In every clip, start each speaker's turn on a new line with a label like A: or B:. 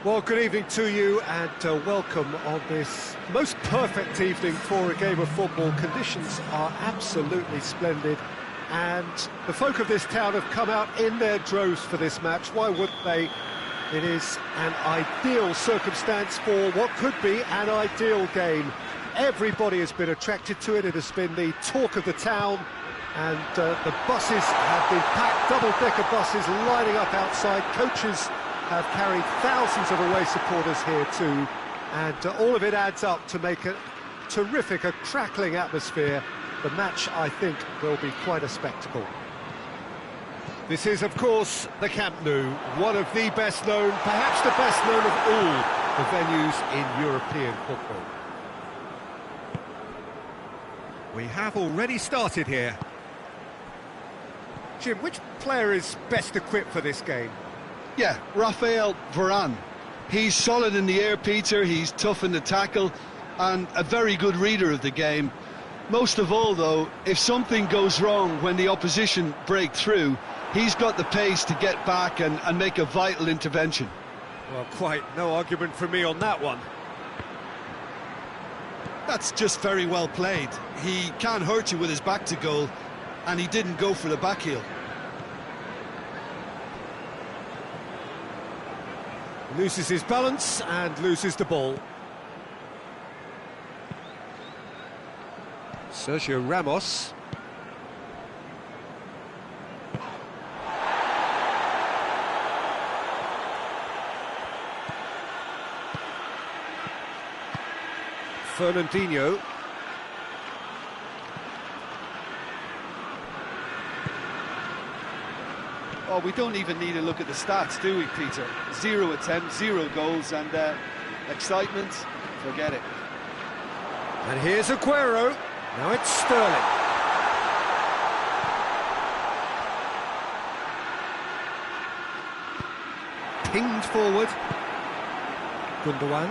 A: Well, good evening to you and welcome on this most perfect evening for a game of football. Conditions are absolutely splendid and the folk of this town have come out in their droves for this match. Why wouldn't they? It is an ideal circumstance for what could be an ideal game. Everybody has been attracted to it. It has been the talk of the town and the buses have been packed, double-decker buses lining up outside. Coaches have carried thousands of away supporters here too, and all of it adds up to make a terrific, a crackling atmosphere. The match, I think, will be quite a spectacle. This is, of course, the Camp Nou, one of the best known, perhaps the best known of all the venues in European football. We have already started here. Jim, which player is best equipped for this game?
B: Yeah, Raphael Varane. He's solid in the air, Peter, he's tough in the tackle and a very good reader of the game. Most of all, though, if something goes wrong when the opposition break through, he's got the pace to get back and make a vital intervention.
A: Well, quite no argument from me on that one.
B: That's just very well played. He can't hurt you with his back to goal, and he didn't go for the back heel.
A: Loses his balance and loses the ball. Sergio Ramos. Fernandinho.
B: Oh, we don't even need to look at the stats, do we, Peter? 0 attempts, 0 goals, and excitement, forget it.
A: And here's Aguero. Now it's Sterling. Pinged forward. Gundogan.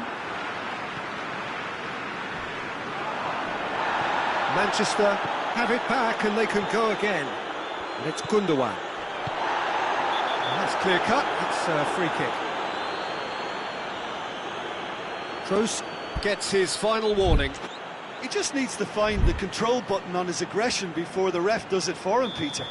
A: Manchester have it back and they can go again. And it's Gundogan. That's clear cut, it's a free kick. Kroos gets his final warning.
B: He just needs to find the control button on his aggression before the ref does it for him, Peter.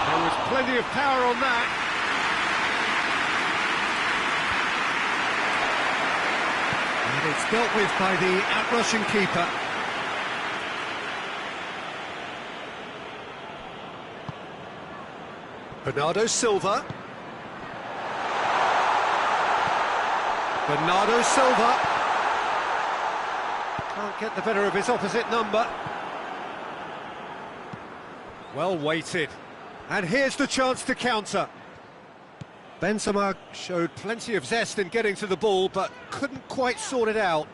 A: There was plenty of power on that. And it's dealt with by the out-rushing keeper. Bernardo Silva. Bernardo Silva. Can't get the better of his opposite number. Well weighted. And here's the chance to counter. Benzema showed plenty of zest in getting to the ball, but couldn't quite sort it out.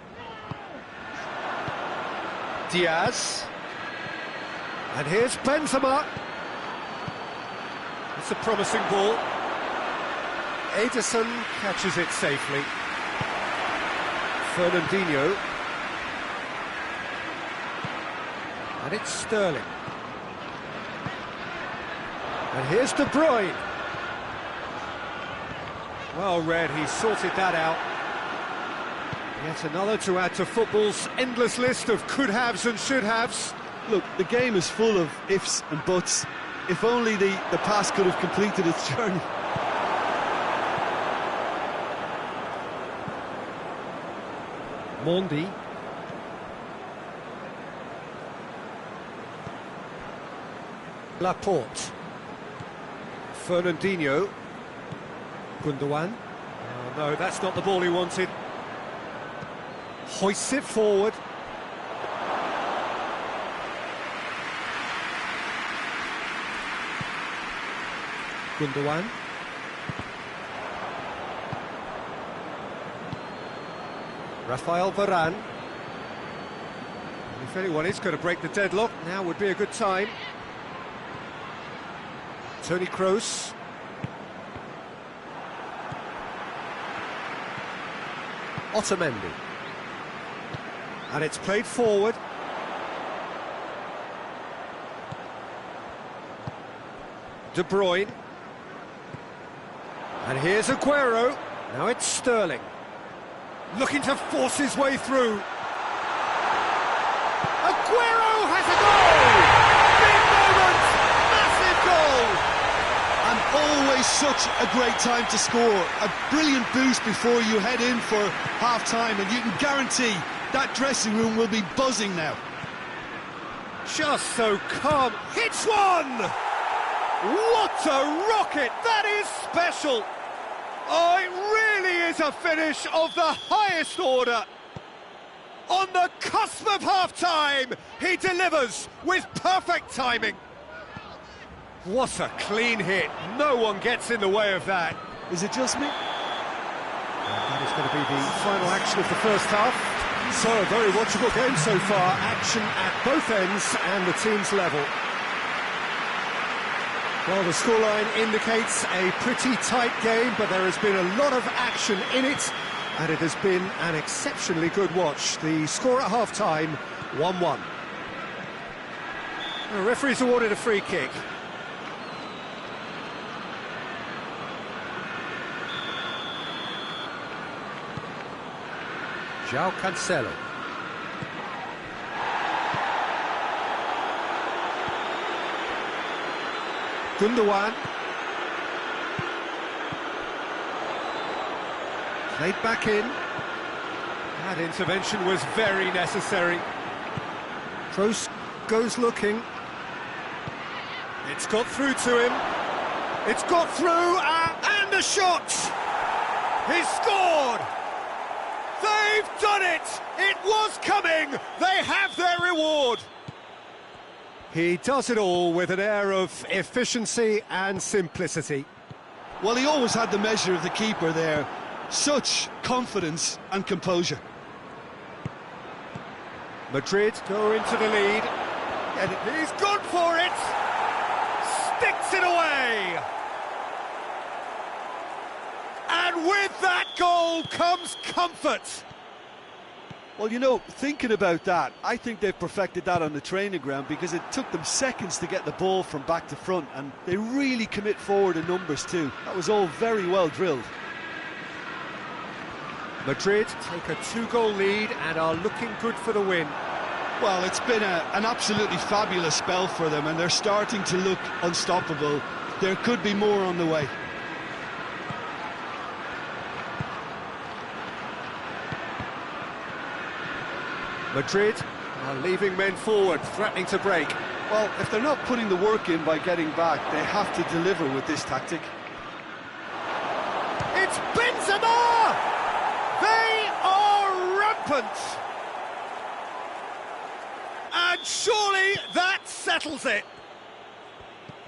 A: Diaz. And here's Benzema. It's a promising ball. Ederson catches it safely. Fernandinho. And it's Sterling. And here's De Bruyne. Well read, he sorted that out. Yet another to add to football's endless list of could-haves and should-haves.
B: Look, the game is full of ifs and buts. If only the pass could have completed its journey.
A: Mondi. Laporte. Fernandinho. Gundogan. Oh, no, that's not the ball he wanted. Hoists it forward. Gundogan. Rafael Varane. If anyone is going to break the deadlock, now would be a good time. Toni Kroos. Otamendi. And it's played forward. De Bruyne. And here's Aguero. Now it's Sterling. Looking to force his way through. Aguero has a goal! Big moment! Massive goal!
B: And always such a great time to score. A brilliant boost before you head in for half-time, and you can guarantee that dressing room will be buzzing now.
A: Just so calm. Hits one! What a rocket! That is special! Oh, it really is a finish of the highest order. On the cusp of half-time, he delivers with perfect timing. What a clean hit. No one gets in the way of that.
B: Is it just me?
A: That is going to be the final action of the first half. So, a very watchable game so far. Action at both ends and the team's level. Well, the scoreline indicates a pretty tight game, but there has been a lot of action in it, and it has been an exceptionally good watch. The score at half-time, 1-1. The referee's awarded a free kick. João Cancelo. Gundogan. Played back in. That intervention was very necessary. Kroos goes looking. It's got through to him. It's got through, and a shot! He's scored! They've done it! It was coming! They have their reward! He does it all with an air of efficiency and simplicity.
B: Well, he always had the measure of the keeper there. Such confidence and composure.
A: Madrid go into the lead. And he's gone for it! Sticks it away! And with that goal comes comfort.
B: Well, you know, thinking about that, I think they've perfected that on the training ground, because it took them seconds to get the ball from back to front, and they really commit forward in numbers too. That was all very well drilled.
A: Madrid take a 2-goal lead and are looking good for the win.
B: Well, it's been an absolutely fabulous spell for them, and they're starting to look unstoppable. There could be more on the way.
A: Madrid are leaving men forward, threatening to break.
B: Well, if they're not putting the work in by getting back, they have to deliver with this tactic.
A: It's Benzema! They are rampant! And surely that settles it.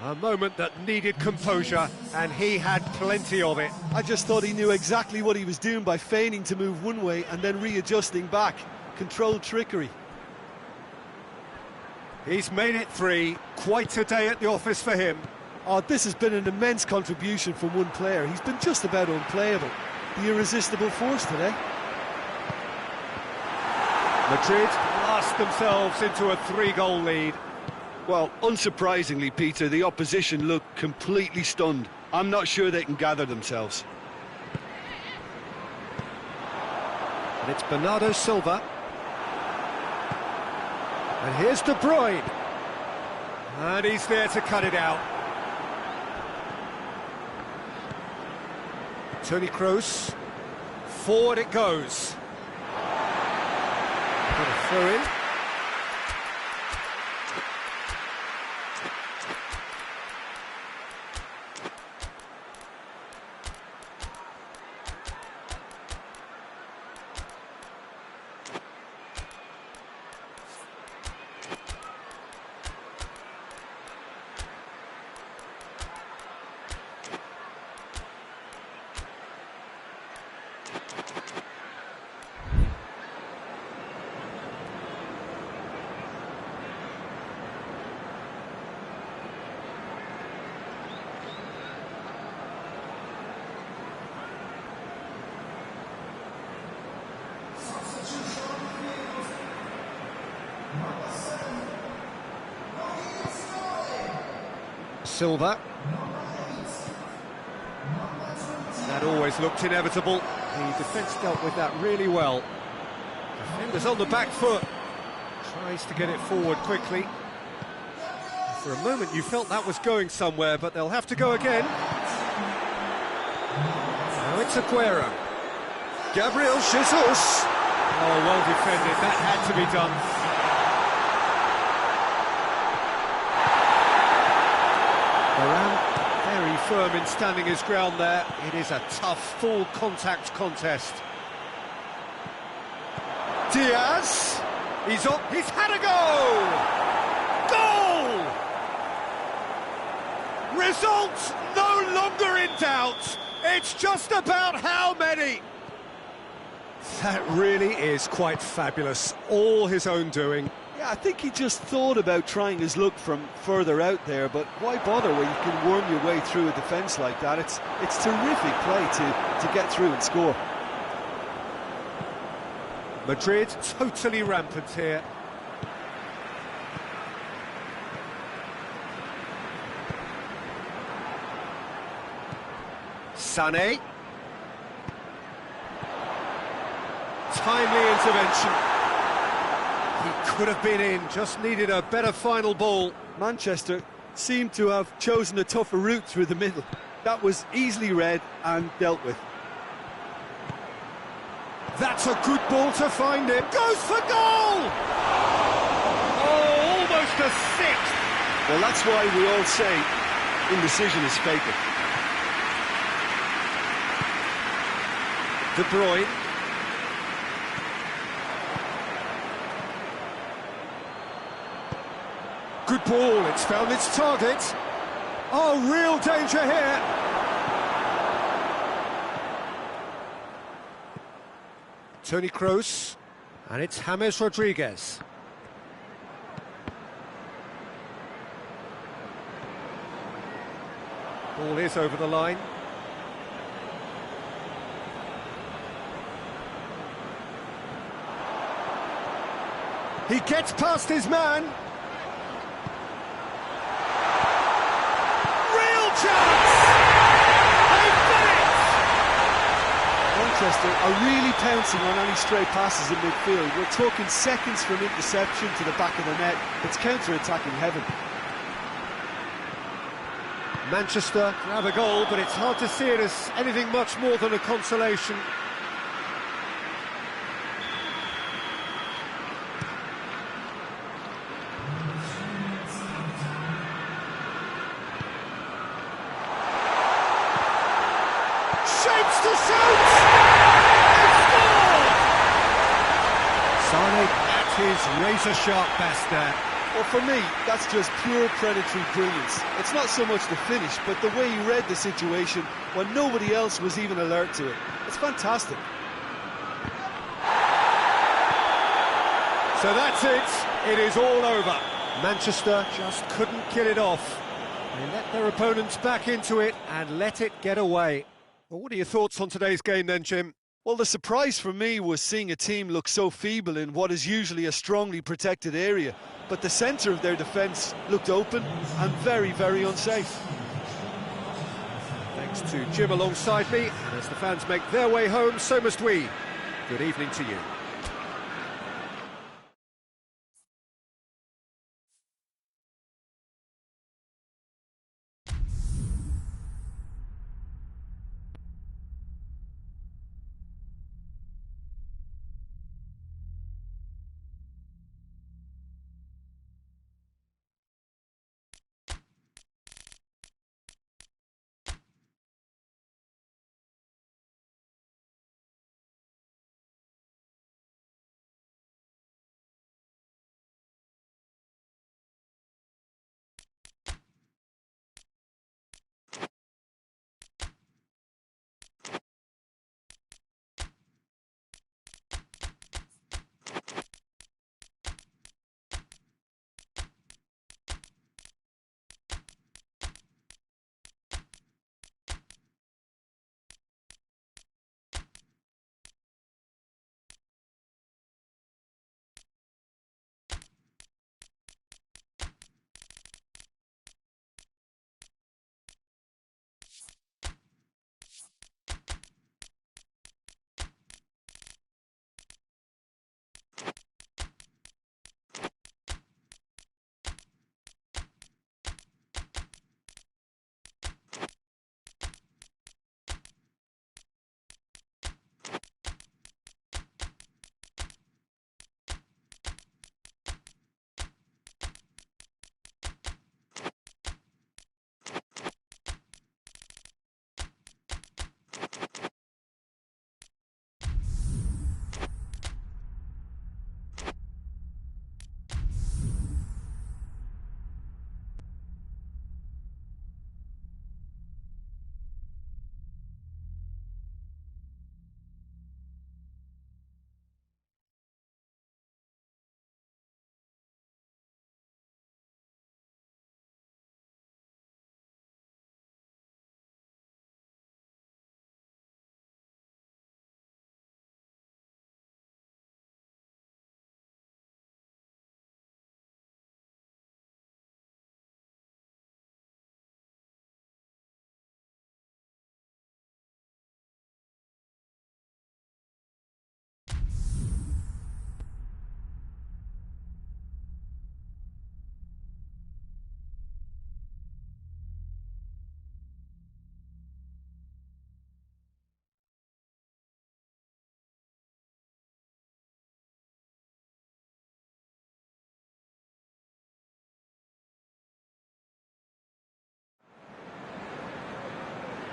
A: A moment that needed composure, and he had plenty of it.
B: I just thought he knew exactly what he was doing by feigning to move one way and then readjusting back. Controlled trickery.
A: He's made it 3. Quite a day at the office for him.
B: Oh, this has been an immense contribution from one player. He's been just about unplayable. The irresistible force today.
A: Madrid blast themselves into a 3-goal lead.
B: Well, unsurprisingly, Peter, the opposition look completely stunned. I'm not sure they can gather themselves.
A: And it's Bernardo Silva. And here's De Bruyne. And he's there to cut it out. Toni Kroos. Forward it goes. Got a throw in. Silva. That always looked inevitable. The defence dealt with that really well. Defender's on the back foot. Tries to get it forward quickly. For a moment you felt that was going somewhere, but they'll have to go again. Now it's Aguero. Gabriel Jesus. Oh, well defended. That had to be done. Very firm in standing his ground there. It is a tough, full contact contest. Diaz, he's up, he's had a goal! Goal! Result no longer in doubt. It's just about how many. That really is quite fabulous. All his own doing.
B: Yeah, I think he just thought about trying his luck from further out there, but why bother when you can worm your way through a defence like that? It's terrific play to get through and score.
A: Madrid totally rampant here. Sané. Timely intervention. He could have been in, just needed a better final ball.
B: Manchester seemed to have chosen a tougher route through the middle. That was easily read and dealt with.
A: That's a good ball to find him. Goes for goal! Oh, almost a sixth.
B: Well, that's why we all say indecision is fatal.
A: De Bruyne. Good ball, it's found its target. Oh, real danger here. Toni Kroos, and it's James Rodriguez. Ball is over the line. He gets past his man.
B: Manchester are really pouncing on any stray passes in midfield. We're talking seconds from interception to the back of the net. It's counter-attacking heaven.
A: Manchester grab a goal, but it's hard to see it as anything much more than a consolation. Shapes to shoot! Sané at his razor-sharp best there.
B: Well, for me, that's just pure predatory brilliance. It's not so much the finish, but the way he read the situation when nobody else was even alert to it. It's fantastic.
A: So that's it. It is all over. Manchester just couldn't get it off. They let their opponents back into it and let it get away. Well, what are your thoughts on today's game then, Jim?
B: Well, the surprise for me was seeing a team look so feeble in what is usually a strongly protected area, but the centre of their defence looked open and very, very unsafe.
A: Thanks to Jim alongside me, and as the fans make their way home, so must we. Good evening to you.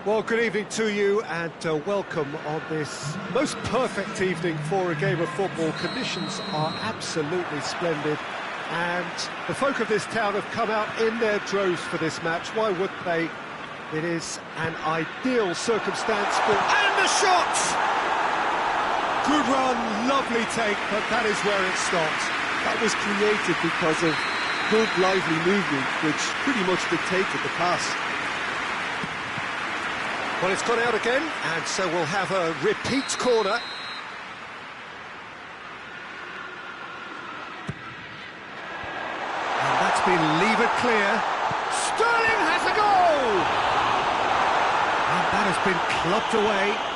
A: Well, good evening to you and welcome on this most perfect evening for a game of football. Conditions are absolutely splendid and the folk of this town have come out in their droves for this match. Why wouldn't they? It is an ideal circumstance for... And the shot! Good run, lovely take, but that is where it stops.
B: That was created because of good, lively movement, which pretty much dictated the pass.
A: Well, it's gone out again, and so we'll have a repeat corner. And that's been levered clear. Sterling has a goal! And that has been clubbed away.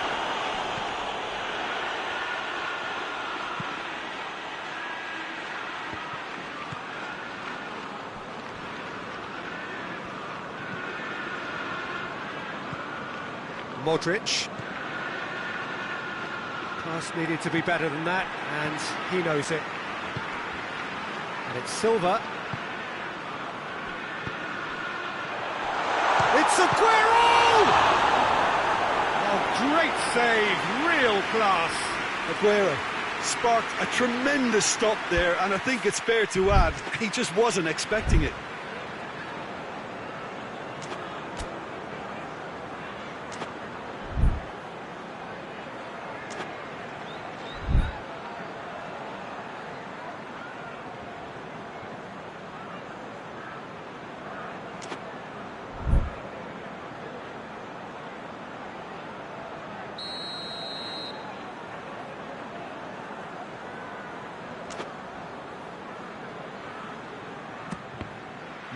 A: Modric. Pass needed to be better than that, and he knows it. And it's Silva. It's Aguero! Oh, great save, real class.
B: Aguero sparked a tremendous stop there, and I think it's fair to add, he just wasn't expecting it.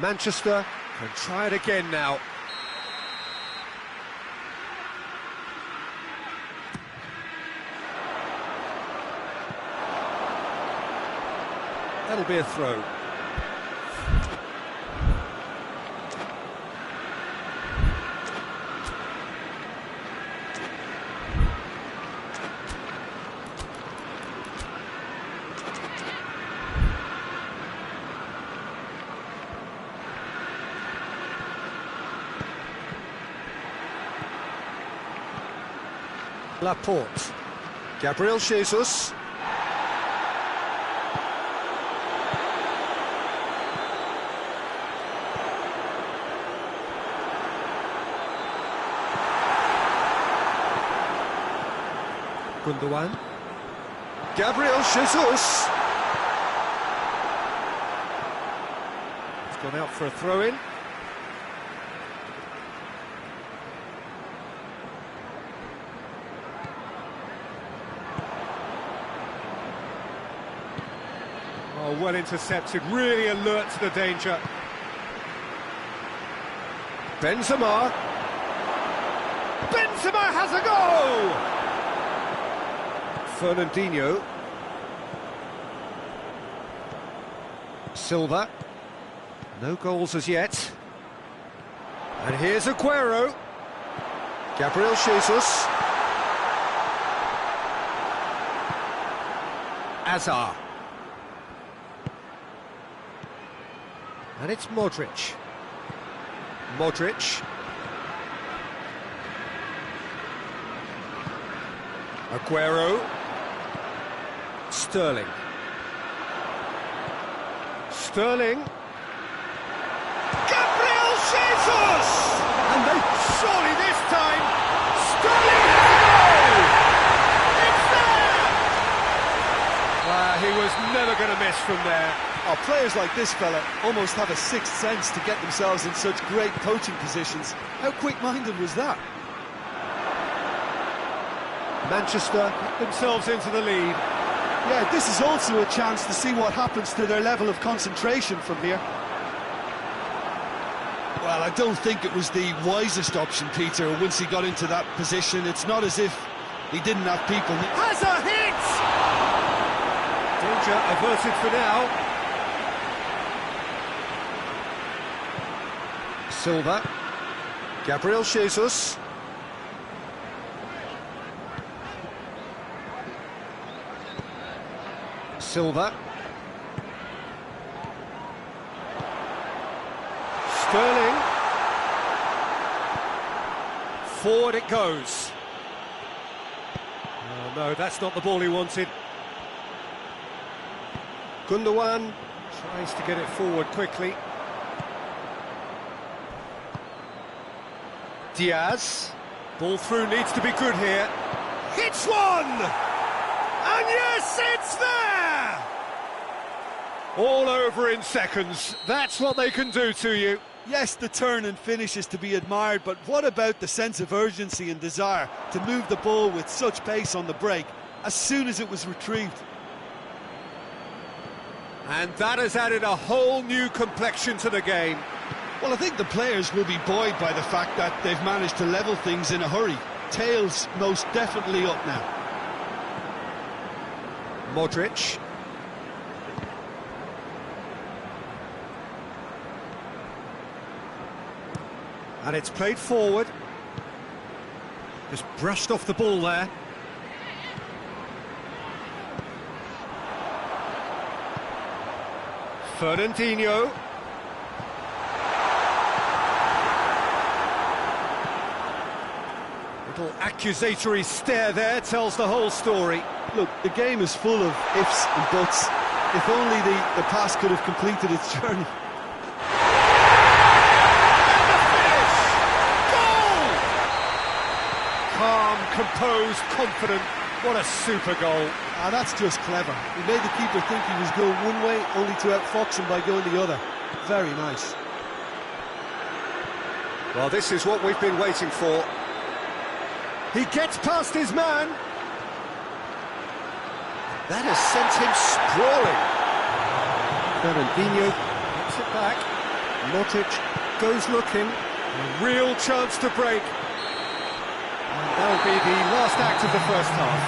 A: Manchester can try it again now. That'll be a throw. Laporte, Gabriel Jesus. Gundogan, Gabriel Jesus. He's gone out for a throw-in. Oh, well intercepted, really alert to the danger. Benzema. Benzema has a goal! Fernandinho. Silva. No goals as yet. And here's Aguero. Gabriel Jesus. Azar. And it's Modric. Modric. Aguero. Sterling. Sterling. Gabriel Jesus! And they surely this time. Sterling has a goal! It's there! He was never going to miss from there.
B: Oh, players like this fella almost have a sixth sense to get themselves in such great coaching positions. How quick-minded was that?
A: Manchester put themselves into the lead.
B: Yeah, this is also a chance to see what happens to their level of concentration from here. Well, I don't think it was the wisest option, Peter, once he got into that position. It's not as if he didn't have people...
A: Has a hit! Danger averted for now. Silva. Gabriel Jesus. Silva. Sterling. Forward it goes. Oh no, that's not the ball he wanted. Gundogan tries to get it forward quickly. Diaz. Ball through needs to be good here. Hits one! And yes, it's there! All over in seconds. That's what they can do to you.
B: Yes, the turn and finish is to be admired, but what about the sense of urgency and desire to move the ball with such pace on the break as soon as it was retrieved?
A: And that has added a whole new complexion to the game.
B: Well, I think the players will be buoyed by the fact that they've managed to level things in a hurry. Tails most definitely up now.
A: Modric. And it's played forward. Just brushed off the ball there. Fernandinho. Little accusatory stare there tells the whole story.
B: Look, the game is full of ifs and buts. If only the pass could have completed its journey.
A: Calm, composed, confident. What a super goal.
B: Ah, that's just clever. He made the keeper think he was going one way, only to outfox him by going the other. Very nice.
A: Well, this is what we've been waiting for. He gets past his man. That has sent him sprawling. Fernandinho gets it back. Modric goes looking. A real chance to break. And that'll be the last act of the first half.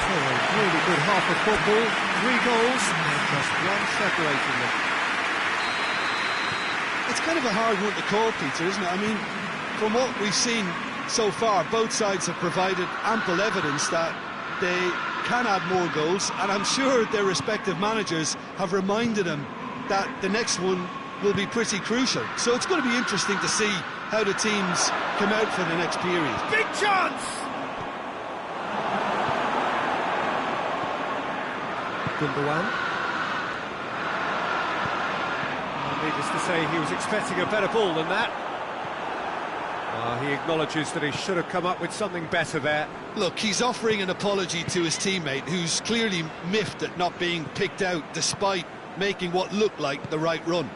A: So a really good half of football. 3 goals and just one separating them.
B: It's kind of a hard one to call, Peter, isn't it? I mean, from what we've seen so far, both sides have provided ample evidence that they can add more goals, and I'm sure their respective managers have reminded them that the next one will be pretty crucial. So it's going to be interesting to see how the teams come out for the next period.
A: Big chance! Gundogan. Needless to say, he was expecting a better ball than that. He acknowledges that he should have come up with something better there.
B: Look, he's offering an apology to his teammate, who's clearly miffed at not being picked out despite making what looked like the right run.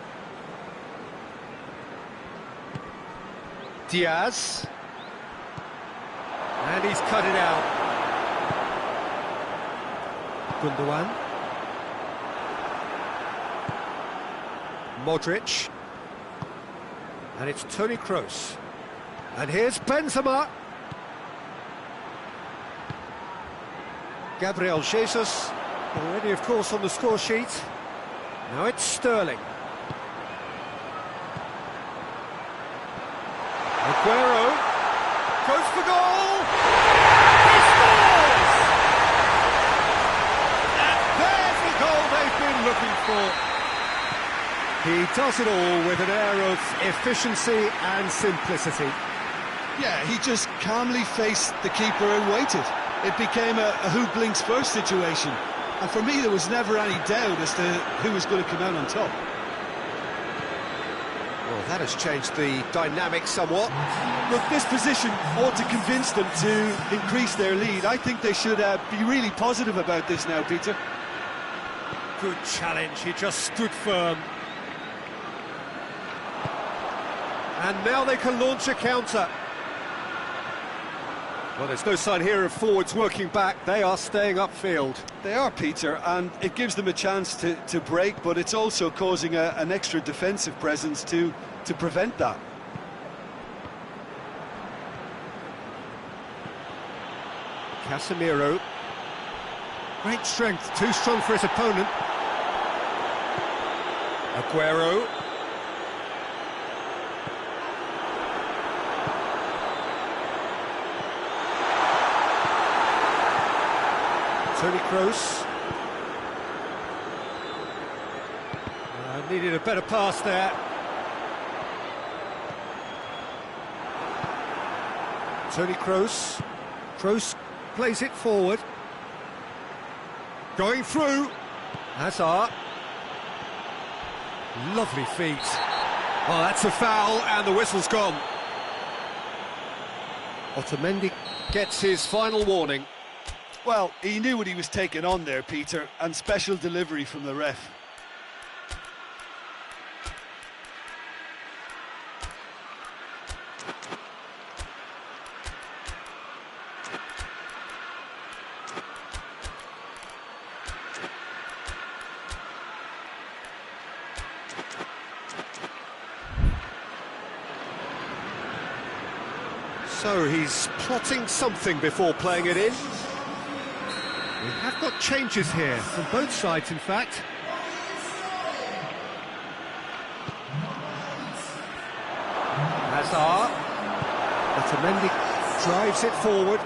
A: Diaz. And he's cut it out. Gundogan. Modric. And it's Toni Kroos. And here's Benzema. Gabriel Jesus, already of course on the score sheet. Now it's Sterling. Aguero goes for goal. He scores! And there's the goal they've been looking for. He does it all with an air of efficiency and simplicity.
B: Yeah, he just calmly faced the keeper and waited. It became a who blinks first situation. And for me, there was never any doubt as to who was going to come out on top.
A: Well, that has changed the dynamic somewhat.
B: Look, this position ought to convince them to increase their lead. I think they should be really positive about this now, Peter.
A: Good challenge, he just stood firm. And now they can launch a counter. Well, there's no sign here of forwards working back. They are staying upfield.
B: They are, Peter, and it gives them a chance to break, but it's also causing an extra defensive presence to prevent that.
A: Casemiro. Great strength, too strong for his opponent. Aguero. Toni Kroos. Needed a better pass there. Toni Kroos. Kroos plays it forward. Going through. Hazard. Lovely feet. Oh, that's a foul, and the whistle's gone. Otamendi gets his final warning.
B: Well, he knew what he was taking on there, Peter, and special delivery from the ref.
A: So he's plotting something before playing it in. We have got changes here, from both sides in fact. Hazard. Otamendi drives it forward.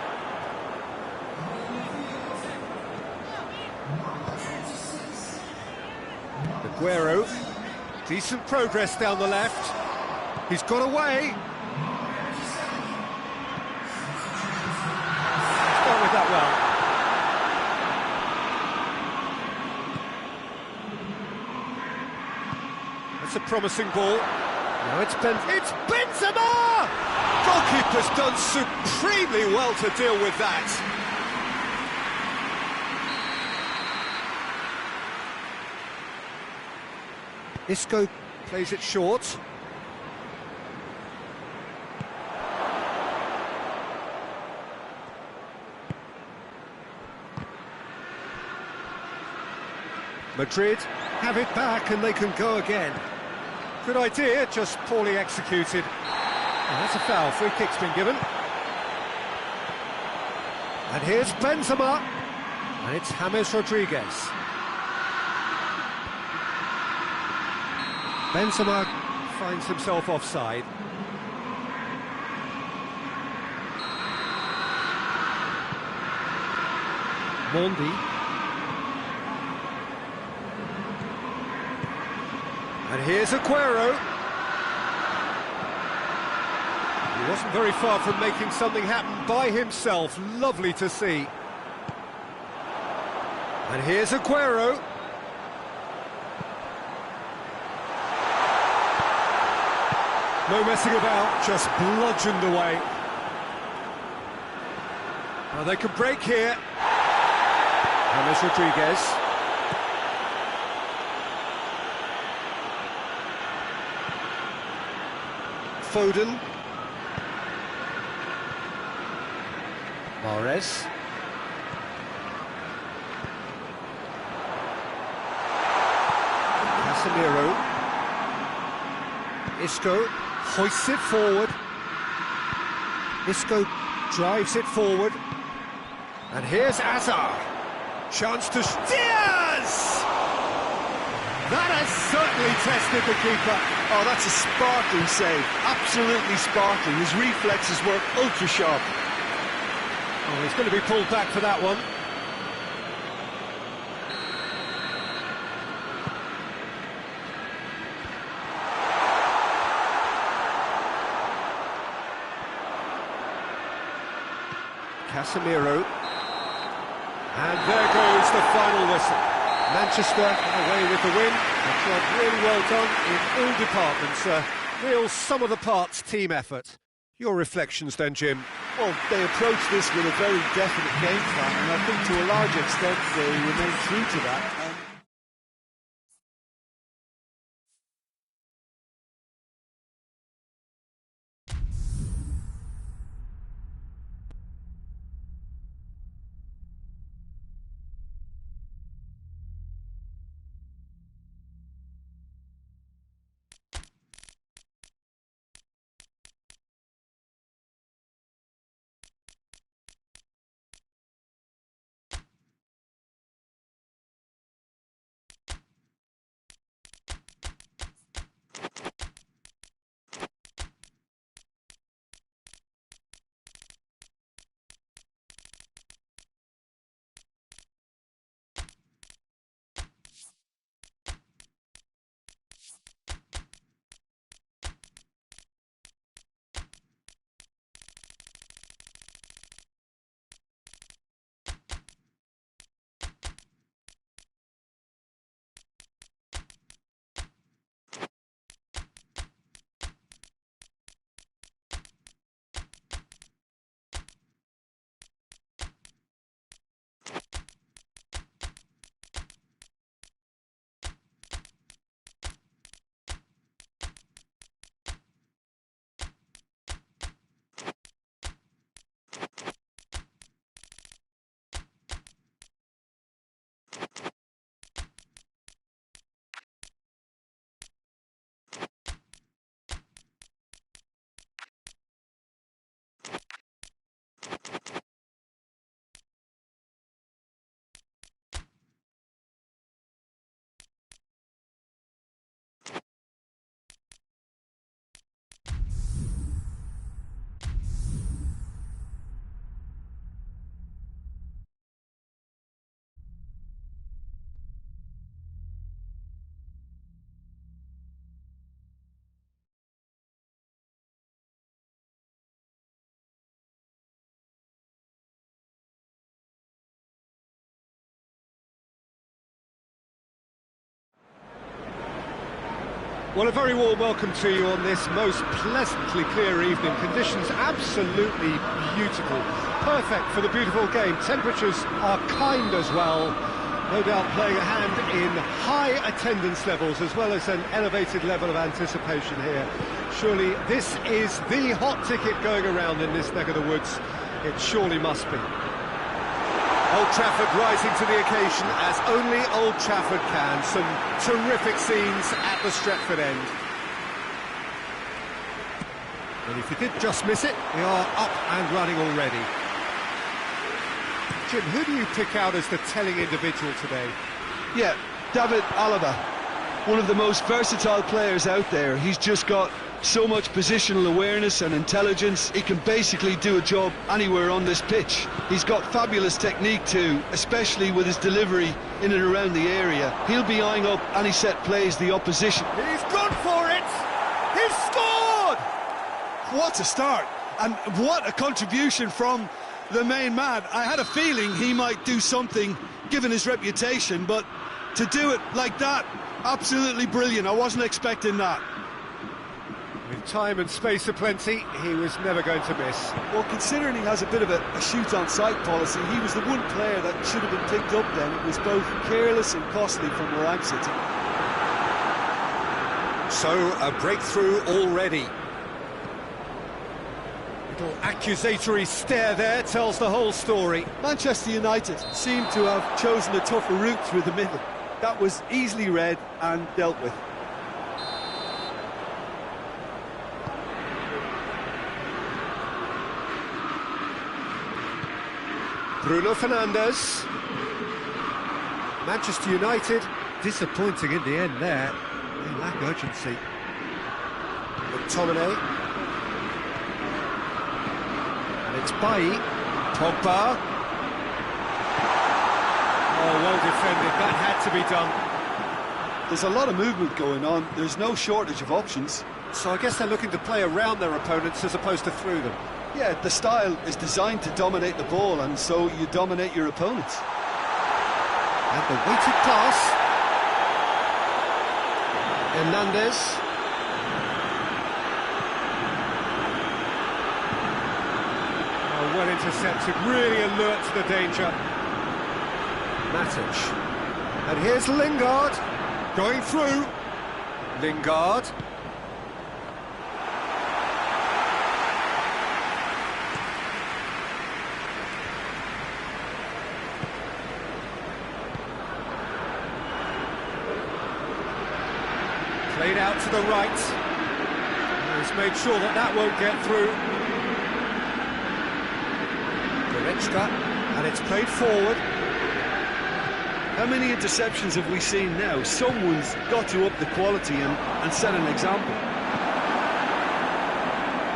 A: Aguero. Decent progress down the left. He's got away. He's gone with that well. It's a promising ball. Now it's Benzema! Goalkeeper's done supremely well to deal with that. Isco plays it short. Madrid have it back and they can go again. Good idea, just poorly executed. Oh, that's a foul. Free kick's been given. And here's Benzema. And it's James Rodriguez. Benzema finds himself offside. Mondi. And here's Aguero. He wasn't very far from making something happen by himself. Lovely to see. And here's Aguero. No messing about, just bludgeoned away. Now they can break here. James Rodriguez. Foden. Mahrez. Casemiro. Isco hoists it forward. Isco drives it forward. And here's Hazard. Chance to... Diaz! That has certainly tested the keeper.
B: Oh, that's a sparkling save. Absolutely sparkling. His reflexes work ultra sharp.
A: Oh, he's going to be pulled back for that one. Casemiro. And there goes the final whistle. Manchester away with the win. A job really well done in all departments. A real sum-of-the-parts team effort. Your reflections then, Jim?
B: Well, they approached this with a very definite game plan, and I think to a large extent they remain true to that.
A: Well, a very warm welcome to you on this most pleasantly clear evening. Conditions absolutely beautiful. Perfect for the beautiful game. Temperatures are kind as well. No doubt playing a hand in high attendance levels as well as an elevated level of anticipation here. Surely this is the hot ticket going around in this neck of the woods. It surely must be. Old Trafford rising to the occasion as only Old Trafford can. Some terrific scenes at the Stretford end. And if he did just miss it, they are up and running already. Jim, who do you pick out as the telling individual today?
B: Yeah, David Alaba, one of the most versatile players out there. He's just got so much positional awareness and intelligence. He can basically do a job anywhere on this pitch. He's got fabulous technique too, especially with his delivery in and around the area. He'll be eyeing up any set plays the opposition.
A: He's gone for it! He's scored!
B: What a start, and what a contribution from the main man. I had a feeling he might do something given his reputation, but to do it like that, absolutely brilliant. I wasn't expecting that.
A: With time and space aplenty, he was never going to miss.
B: Well, considering he has a bit of a shoot-on-sight policy, he was the one player that should have been picked up then. It was both careless and costly from where I'm sitting.
A: So, a breakthrough already. Little accusatory stare there tells the whole story.
B: Manchester United seem to have chosen a tougher route through the middle. That was easily read and dealt with.
A: Bruno Fernandes. Manchester United disappointing in the end there. They lack urgency. McTominay. And it's Bailly. Pogba. Oh, well defended. That had to be done.
B: There's a lot of movement going on. There's no shortage of options.
A: So I guess they're looking to play around their opponents as opposed to through them.
B: Yeah, the style is designed to dominate the ball, and so you dominate your opponents.
A: And the weighted pass. Hernandez. Oh, well intercepted, really alert to the danger. Matic. And here's Lingard. Going through. Lingard. Played out to the right. He's made sure that that won't get through. Goretzka, and it's played forward.
B: How many interceptions have we seen now? Someone's got to up the quality and set an example.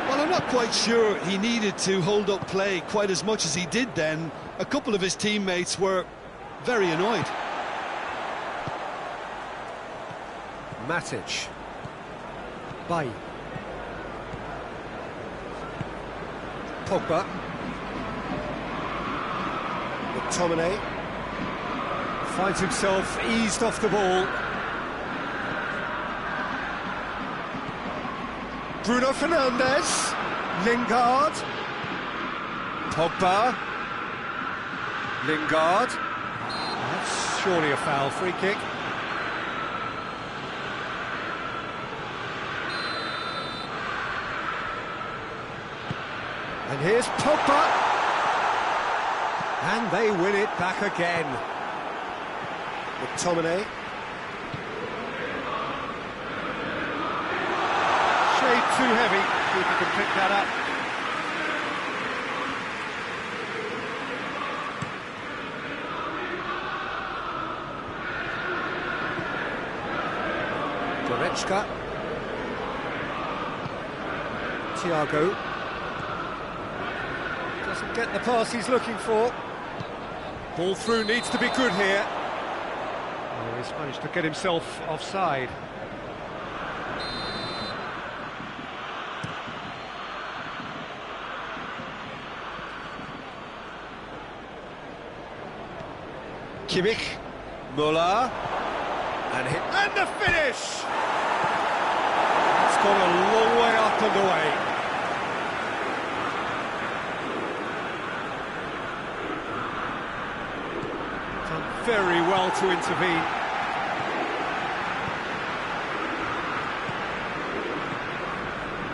B: Well, I'm not quite sure he needed to hold up play quite as much as he did then. A couple of his teammates were very annoyed.
A: Matic. Bailly. Pogba. McTominay. Finds himself eased off the ball. Bruno Fernandes. Lingard. Pogba. Lingard. That's surely a foul. Free kick. And here's Pogba. And they win it back again. McTominay. Shade too heavy. See if he can pick that up. Goretzka. Thiago. Doesn't get the pass he's looking for. Ball through needs to be good here. Oh, he's managed to get himself offside. Kimmich, Müller, and the finish! It's gone a long way up and away. Very well to intervene.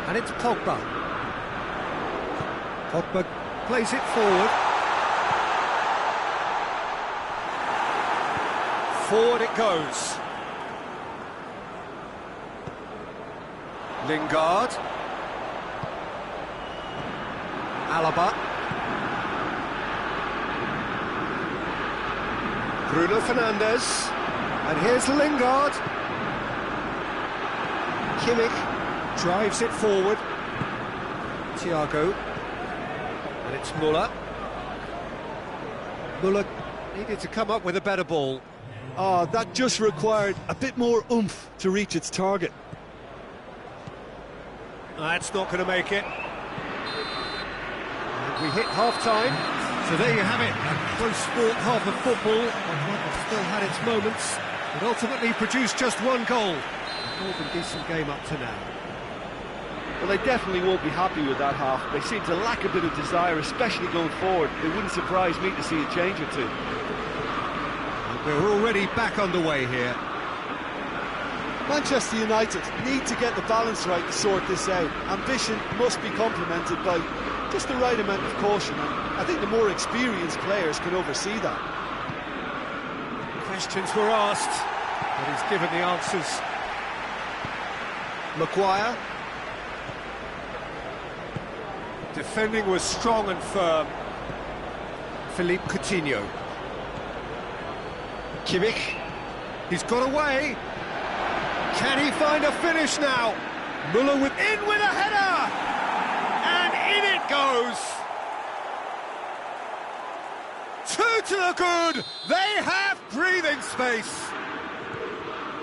A: And it's Pogba. Pogba plays it forward. Forward it goes. Lingard. Alaba. Bruno Fernandes. And here's Lingard. Kimmich drives it forward. Thiago. And it's Muller. Muller needed to come up with a better ball.
B: Oh, that just required a bit more oomph to reach its target.
A: That's not going to make it. And we hit half-time. So there you have it, a close-fought half of football, and still had its moments, but ultimately produced just one goal. A more than decent game up to now.
C: Well, they definitely won't be happy with that half. They seem to lack a bit of desire, especially going forward. It wouldn't surprise me to see a change or two.
A: And we're already back underway here.
B: Manchester United need to get the balance right to sort this out. Ambition must be complemented by just the right amount of caution, and I think the more experienced players can oversee that.
A: Questions were asked, but he's given the answers. Maguire. Defending was strong and firm. Philippe Coutinho. Kimmich. He's got away. Can he find a finish now? Muller in with a header! And in it goes! Two to the good! They have breathing space!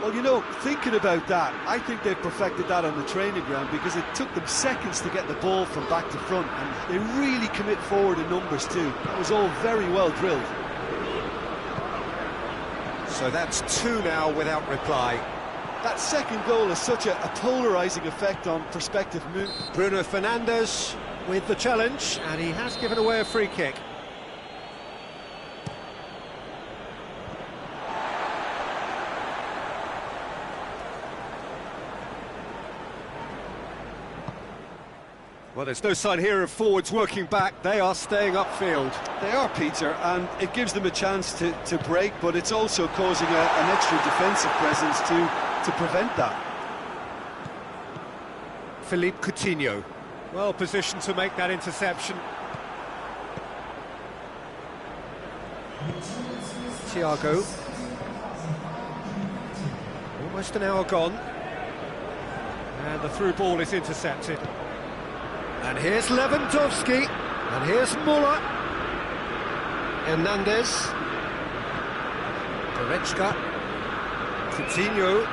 B: Well, you know, thinking about that, I think they've perfected that on the training ground, because it took them seconds to get the ball from back to front, and they really commit forward in numbers too. That was all very well drilled.
A: So that's two now without reply.
B: That second goal has such a polarising effect on prospective moves.
A: Bruno Fernandes with the challenge, and he has given away a free kick. Well, there's no sign here of forwards working back. They are staying upfield.
B: They are, Peter, and it gives them a chance to break, but it's also causing an extra defensive presence to prevent that.
A: Philippe Coutinho, well positioned to make that interception. Thiago. Almost an hour gone. And the through ball is intercepted. And here's Lewandowski. And here's Muller. Hernandez. Goretzka. Coutinho.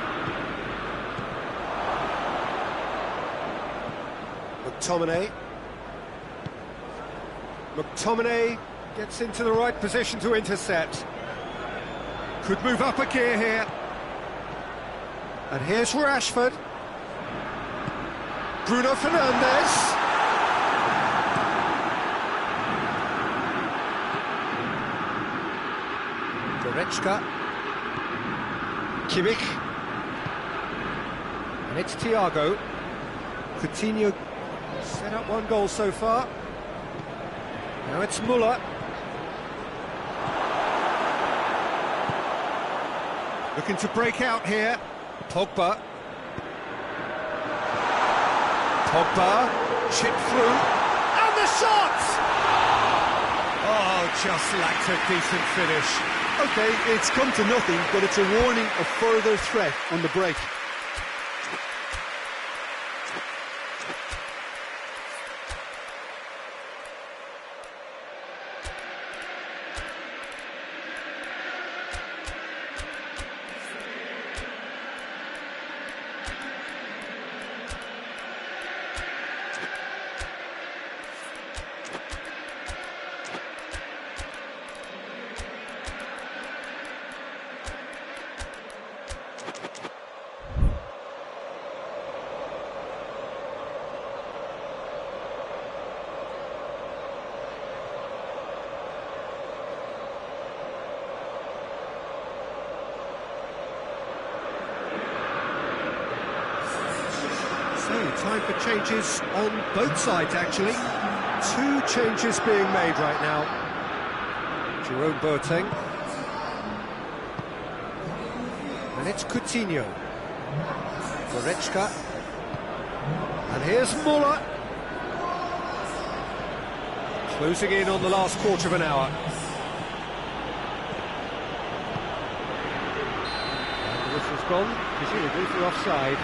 A: McTominay gets into the right position to intercept. Could move up a gear here. And here's Rashford. Bruno Fernandes. Goretzka. Kimmich. And it's Thiago. Coutinho set up one goal so far. Now it's Muller. Looking to break out here. Pogba. Pogba. Chip through. And the shot! Oh, just lacked a decent finish.
B: OK, it's come to nothing, but it's a warning of further threat on the break. Time for changes on both sides, actually. Two changes being made right now. Jerome Boateng. And it's Coutinho. Goretzka. And here's Muller.
A: Closing in on the last quarter of an hour. And the whistle's gone, presumably for offside.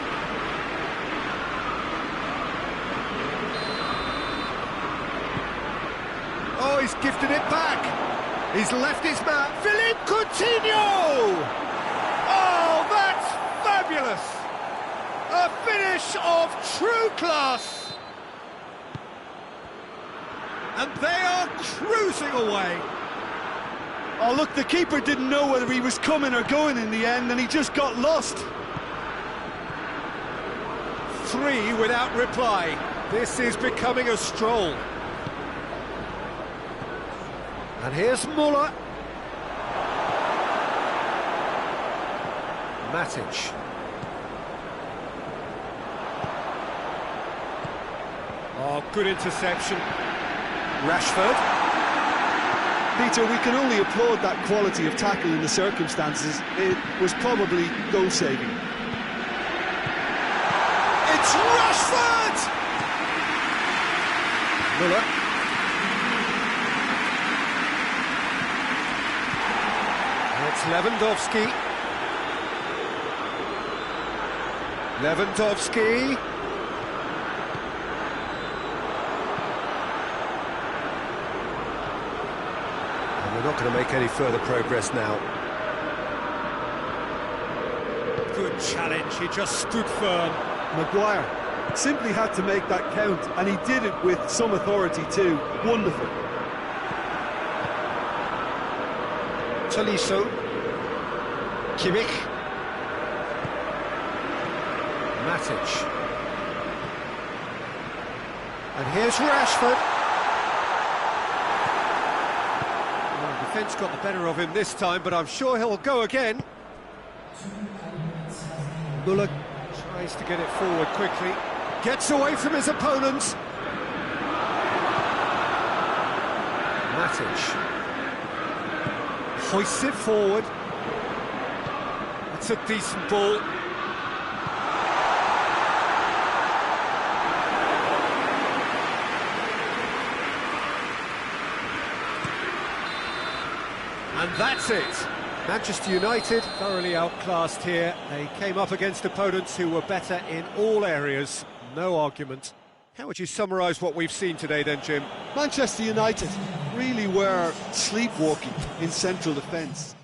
A: Oh, he's gifted it back. He's left his mark. Philippe Coutinho! Oh, that's fabulous! A finish of true class! And they are cruising away.
B: Oh, look, the keeper didn't know whether he was coming or going in the end, and he just got lost.
A: 3 without reply. This is becoming a stroll. And here's Muller. Matic. Oh, good interception. Rashford.
B: Peter, we can only applaud that quality of tackle in the circumstances. It was probably goal-saving.
A: It's Rashford! Muller. It's Lewandowski. Lewandowski. And we're not going to make any further progress now. Good challenge, he just stood firm.
B: Maguire simply had to make that count, and he did it with some authority too. Wonderful.
A: Tolisso. Kimmich. Matic. And here's Rashford. Well, the defence got the better of him this time, but I'm sure he'll go again. Muller tries to get it forward quickly. Gets away from his opponents. Matic. Hoists it forward. That's a decent ball. And that's it. Manchester United thoroughly outclassed here. They came up against opponents who were better in all areas. No argument. How would you summarise what we've seen today then, Jim?
B: Manchester United really were sleepwalking in central defence.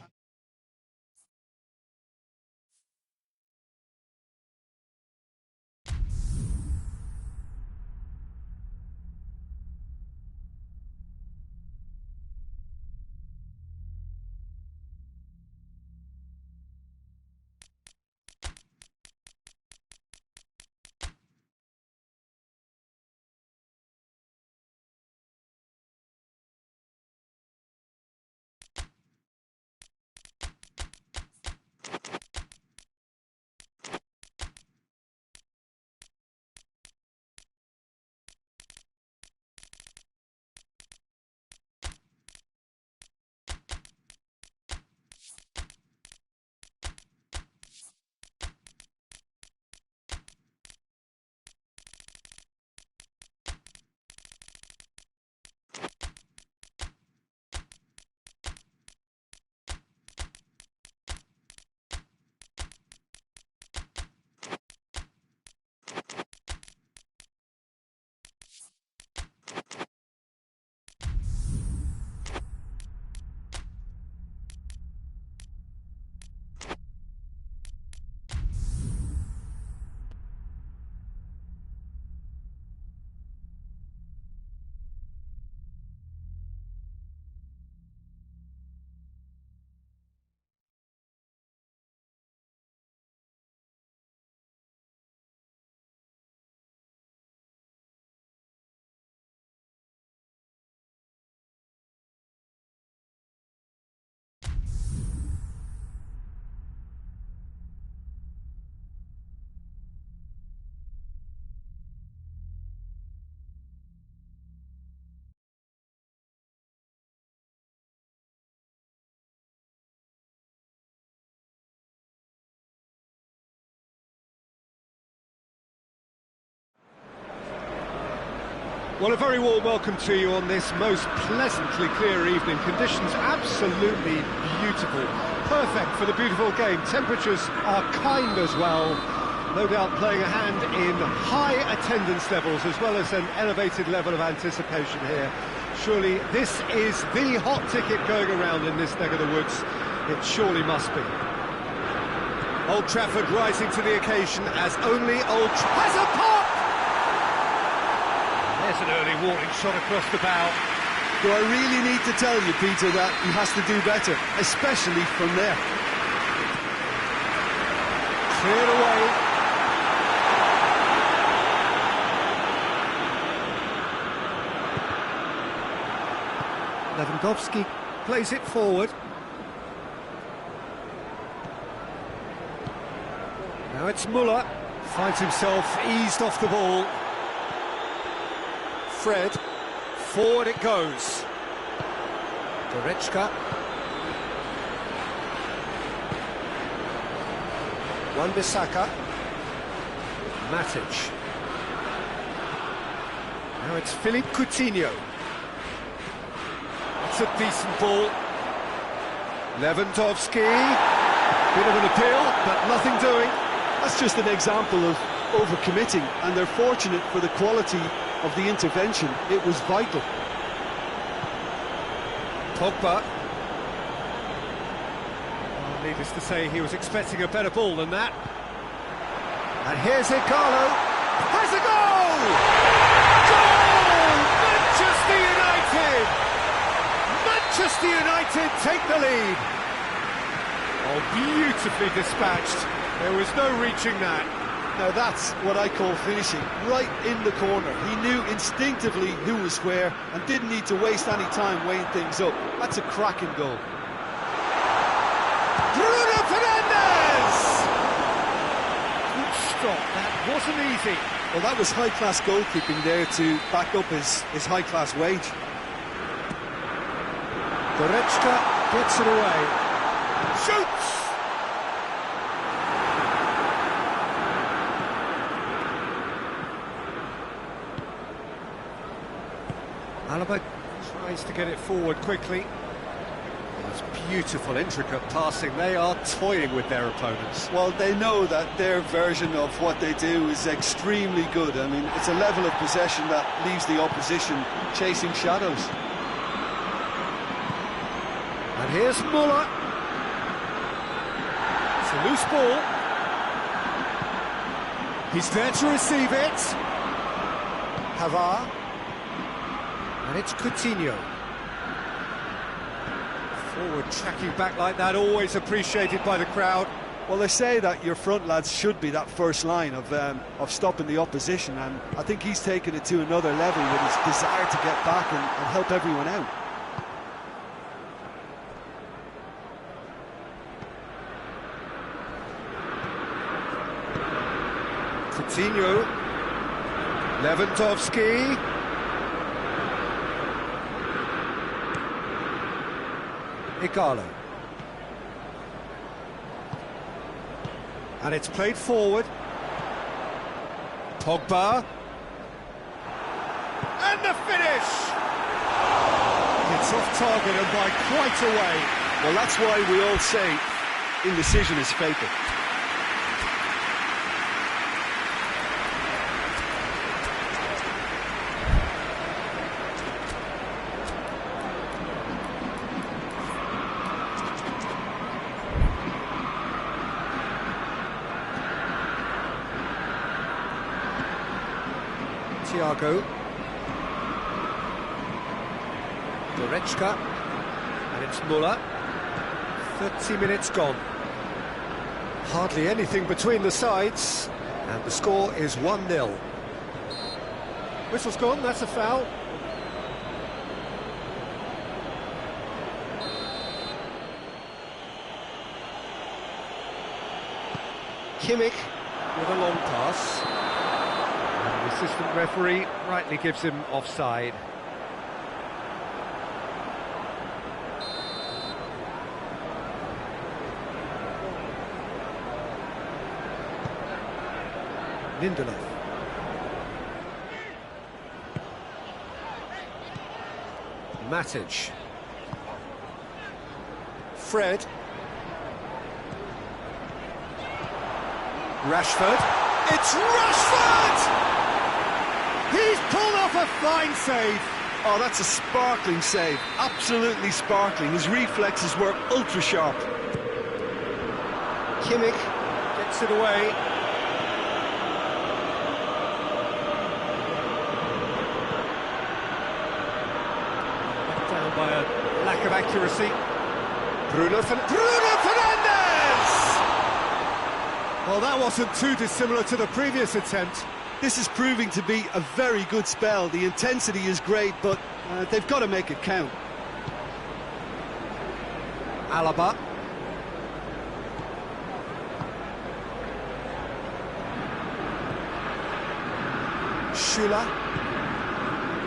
A: Well, a very warm welcome to you on this most pleasantly clear evening. Conditions absolutely beautiful. Perfect for the beautiful game. Temperatures are kind as well. No doubt playing a hand in high attendance levels as well as an elevated level of anticipation here. Surely this is the hot ticket going around in this neck of the woods. It surely must be. Old Trafford rising to the occasion as only Old Trafford has a pop! There's an early warning shot across the bow.
B: Do I really need to tell you, Peter, that he has to do better, especially from there?
A: Cleared away. Lewandowski plays it forward. Now it's Muller. Finds himself eased off the ball. Fred, forward it goes. Goretzka. Wan-Bissaka. Matic. Now it's Philippe Coutinho. That's a decent ball. Lewandowski. Bit of an appeal, but nothing doing.
B: That's just an example of overcommitting, and they're fortunate for the quality of the intervention. It was vital.
A: Pogba. Oh, needless to say, he was expecting a better ball than that. And here's Igalo. Has a goal! Goal! Manchester United! Manchester United take the lead. Oh, beautifully dispatched. There was no reaching that.
B: Now that's what I call finishing, right in the corner. He knew instinctively who was where and didn't need to waste any time weighing things up. That's a cracking goal.
A: Bruno Fernandes! Good stop, that wasn't easy.
B: Well, that was high-class goalkeeping there to back up his high-class wage.
A: Goretzka gets it away. Shoots! Alaba tries to get it forward quickly. It's beautiful, intricate passing. They are toying with their opponents.
B: Well, they know that their version of what they do is extremely good. I mean, it's a level of possession that leaves the opposition chasing shadows.
A: And here's Muller. It's a loose ball. He's there to receive it. Havard. And it's Coutinho. Forward tracking back like that, always appreciated by the crowd.
B: Well, they say that your front lads should be that first line of stopping the opposition, and I think he's taken it to another level with his desire to get back and help everyone out.
A: Coutinho. Lewandowski. Igalo. And it's played forward. Pogba. And the finish! It's off target and by quite a way.
B: Well, that's why we all say indecision is fatal.
A: Thiago. Goretzka. And it's Muller. 30 minutes gone. Hardly anything between the sides. And the score is 1-0. Whistle's gone, that's a foul. Kimmich with a long pass. And the assistant referee rightly gives him offside. Lindelof. Matic. Fred. Rashford. It's Rashford! He's pulled off a fine save.
B: Oh, that's a sparkling save. Absolutely sparkling. His reflexes were ultra sharp.
A: Kimmich gets it away. Down by a lack of accuracy. Bruno Fernandes! Well, that wasn't too dissimilar to the previous attempt.
B: This is proving to be a very good spell. The intensity is great, but they've got to make it count.
A: Alaba. Schüller.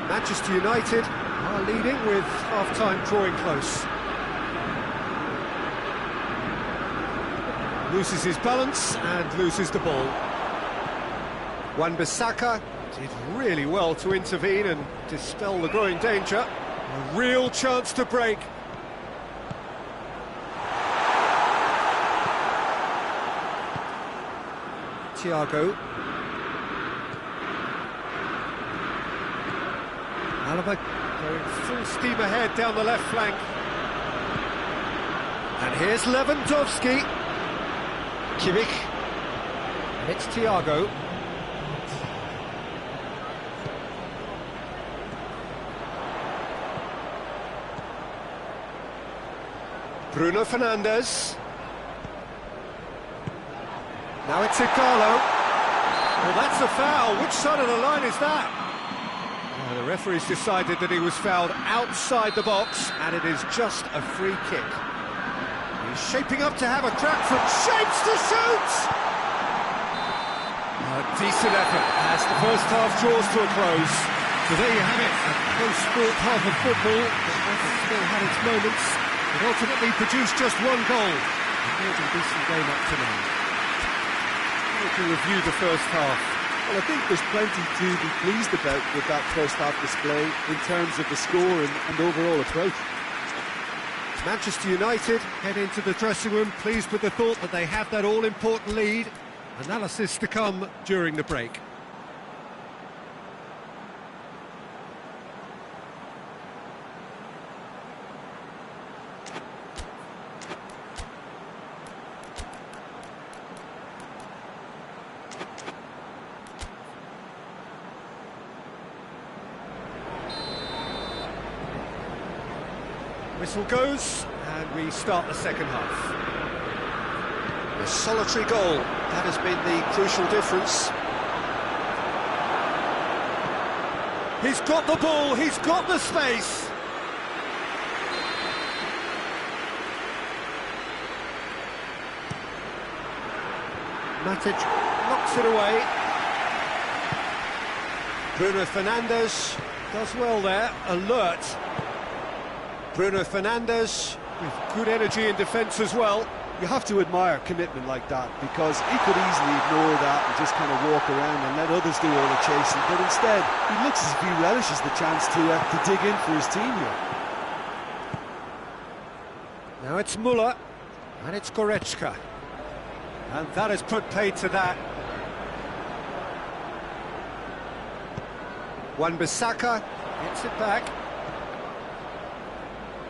A: Manchester United are leading with half-time drawing close. Loses his balance and loses the ball. Wan-Bissaka did really well to intervene and dispel the growing danger. A real chance to break. Thiago. Alaba going full steam ahead down the left flank. And here's Lewandowski. Kimmich. And it's Thiago. Bruno Fernandes. Now it's Igalo. Well, that's a foul. Which side of the line is that? The referee's decided that he was fouled outside the box, and it is just a free kick. He's shaping up to have a crack from shapes to shoot! A decent effort as the first half draws to a close. So there you have it, a close-fought half of football that still had its moments. It ultimately produced just one goal. A good and decent game up to now. How to review the first half?
C: Well, I think there's plenty to be pleased about with that first half display in terms of the score and overall approach.
A: Manchester United head into the dressing room pleased with the thought that they have that all-important lead. Analysis to come during the break. Whistle goes, and we start the second half. A solitary goal, that has been the crucial difference. He's got the ball, he's got the space. Matic knocks it away. Bruno Fernandes does well there, alert. Bruno Fernandes with good energy in defence as well.
B: You have to admire commitment like that, because he could easily ignore that and just kind of walk around and let others do all the chasing, but instead he looks as if he relishes the chance to dig in for his team here.
A: Now it's Müller and it's Goretzka, and that has put paid to that. Wan-Bissaka gets it back.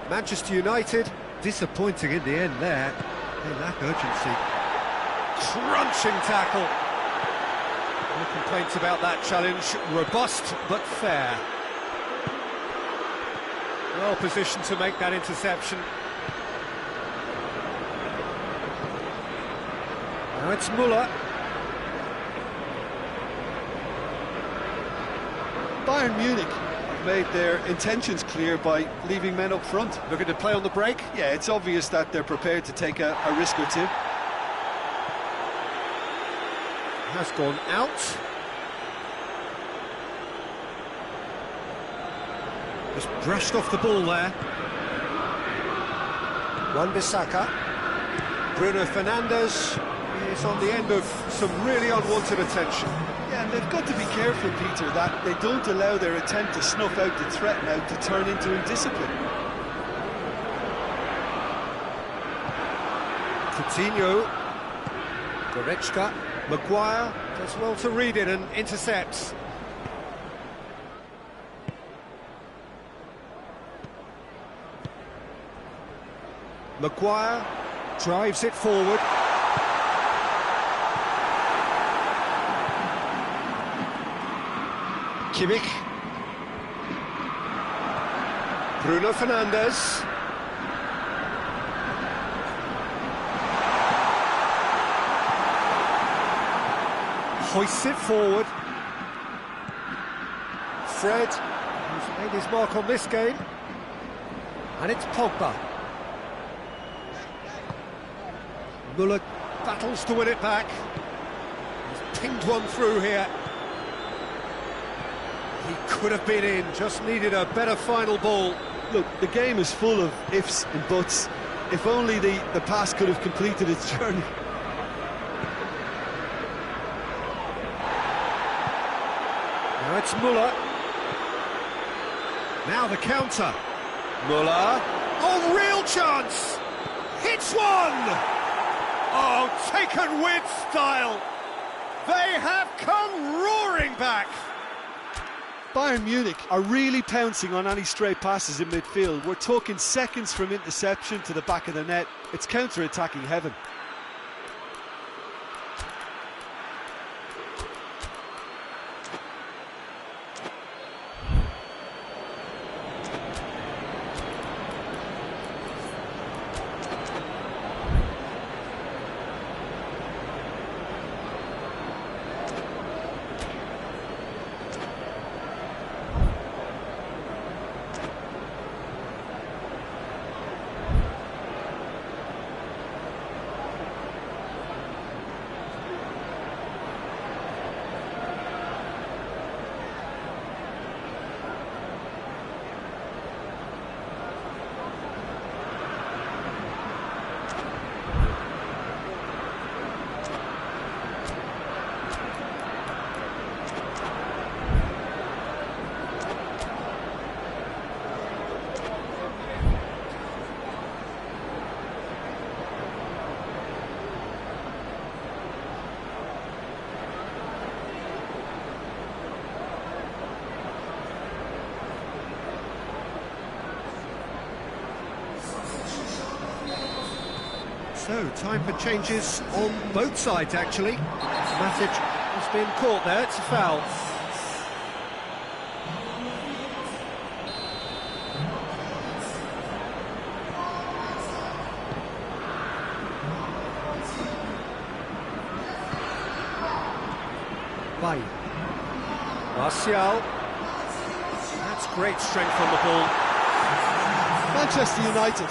A: Manchester United disappointing in the end there. They lack urgency. Crunching tackle. No complaints about that challenge. Robust but fair. Well positioned to make that interception. Now it's Müller.
B: Bayern Munich made their intentions clear by leaving men up front.
A: Looking to play on the break?
B: Yeah, it's obvious that they're prepared to take a risk or two.
A: Has gone out. Just brushed off the ball there. Wan-Bissaka. Bruno Fernandes is on the end of some really unwanted attention.
B: Yeah, They've got to be careful, Peter, that they don't allow their attempt to snuff out the threat now to turn into indiscipline.
A: Coutinho, Goretzka, Maguire does well to read it and intercepts. Maguire drives it forward. Kimmich. Bruno Fernandes. Hoists it forward. Fred, who's made his mark on this game. And it's Pogba. Muller battles to win it back. He's pinged one through here. He could have been in, just needed a better final ball.
B: Look, the game is full of ifs and buts. If only the pass could have completed its journey.
A: Now it's Muller. Now the counter. Muller. Oh, real chance! Hits one! Oh, taken with style. They have come roaring back.
B: Bayern Munich are really pouncing on any stray passes in midfield. We're talking seconds from interception to the back of the net. It's counter-attacking heaven.
A: So, time for changes on both sides, actually. Matic has been caught there, it's a foul. Bay. Martial. That's great strength on the ball.
B: Manchester United